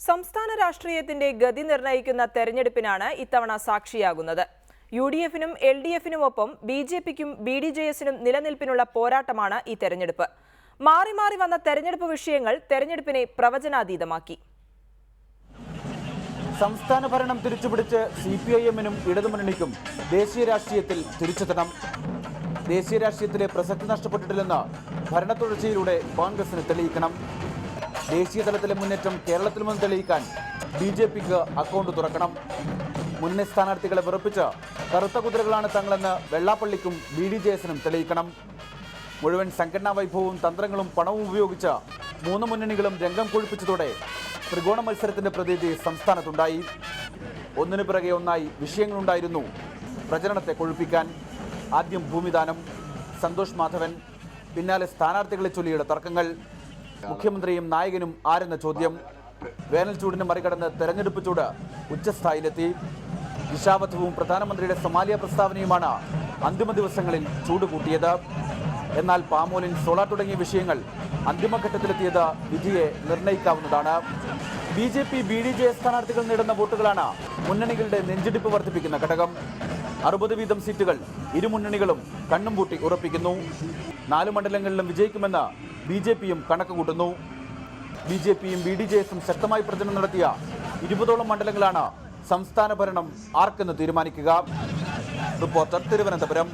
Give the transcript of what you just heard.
സംസ്ഥാന രാഷ്ട്രീയത്തിന്റെ ഗതി നിർണ്ണയിക്കുന്ന തെരഞ്ഞെടുപ്പിനാണ് ഇത്തവണ സാക്ഷിയാകുന്നത്. യുഡിഎഫിനും എൽഡിഎഫിനുമൊപ്പം ബിജെപിക്കും ബിഡിജെഎസിനും നിലനിൽപ്പിനുള്ള പോരാട്ടമാണ് ഈ തെരഞ്ഞെടുപ്പ്. മാറി മാറി വന്ന തെരഞ്ഞെടുപ്പ് വിഷയങ്ങൾ തെരഞ്ഞെടുപ്പിനെ പ്രവചനാതീതമാക്കി. സംസ്ഥാന ഭരണം തിരിച്ചുപിടിച്ച് സിപിഐഎമ്മിനും ഇടതുമുന്നണിക്കും ദേശീയ രാഷ്ട്രീയത്തിൽ തിരിച്ചെത്തണം. ദേശീയ രാഷ്ട്രീയത്തിലെ പ്രസക്തി നഷ്ടപ്പെട്ടിട്ടില്ലെന്ന് ഭരണത്തുടർച്ചയിലൂടെ കോൺഗ്രസിന് തെളിയിക്കണം. ദേശീയ തലത്തിലെ മുന്നേറ്റം കേരളത്തിൽ നിന്ന് തെളിയിക്കാൻ ബിജെപിക്ക് അക്കൗണ്ട് തുറക്കണം. മുന്നണി സ്ഥാനാർത്ഥികളെ വിറപ്പിച്ച് കറുത്ത കുതിരകളാണ് തങ്ങളെന്ന് വെള്ളാപ്പള്ളിക്കും ബിഡിജെഎസിനും തെളിയിക്കണം. മുഴുവൻ സംഘടനാ വൈഭവവും തന്ത്രങ്ങളും പണവും ഉപയോഗിച്ച് മൂന്ന് മുന്നണികളും രംഗം കൊഴുപ്പിച്ചതോടെ ത്രികോണ മത്സരത്തിന്റെ പ്രതീതി സംസ്ഥാനത്തുണ്ടായി. ഒന്നിനു പിറകെ ഒന്നായി വിഷയങ്ങളുണ്ടായിരുന്നു പ്രചരണത്തെ കൊഴുപ്പിക്കാൻ. ആദ്യം ഭൂമിദാനം, സന്തോഷ് മാധവൻ, പിന്നാലെ സ്ഥാനാർത്ഥികളെ ചൊല്ലിയുള്ള തർക്കങ്ങൾ, മുഖ്യമന്ത്രിയും നായകനും ആരെന്ന ചോദ്യം. വേനൽ ചൂടിനെ മറികടന്ന് തെരഞ്ഞെടുപ്പ് ചൂട് ഉച്ചസ്ഥായിലെത്തി. ദിശാബദ്ധവും പ്രധാനമന്ത്രിയുടെ സൊമാലിയ പ്രസ്താവനയുമാണ് അന്തിമ ദിവസങ്ങളിൽ ചൂട് കൂട്ടിയത്. എന്നാൽ പാമോലിൻ, സോളാർ തുടങ്ങിയ വിഷയങ്ങൾ അന്തിമഘട്ടത്തിലെത്തിയത് വിധിയെ നിർണ്ണയിക്കാവുന്നതാണ്. ബിജെപി ബിഡിജെഎസ് സ്ഥാനാർത്ഥികൾ നേടുന്ന വോട്ടുകളാണ് മുന്നണികളുടെ നെഞ്ചിടിപ്പ് വർദ്ധിപ്പിക്കുന്ന ഘടകം. 60 വീതം സീറ്റുകൾ ഇരു മുന്നണികളും കണ്ണും പൂട്ടി ഉറപ്പിക്കുന്നു. 4 മണ്ഡലങ്ങളിലും വിജയിക്കുമെന്ന് ബിജെപിയും കണക്ക് കൂട്ടുന്നു. ബിജെപിയും ബിഡിജെഎസും ശക്തമായി പ്രചരണം നടത്തിയ 20ഓളം മണ്ഡലങ്ങളാണ് സംസ്ഥാന ഭരണം ആർക്കെന്ന് തീരുമാനിക്കുക. റിപ്പോർട്ടർ, തിരുവനന്തപുരം.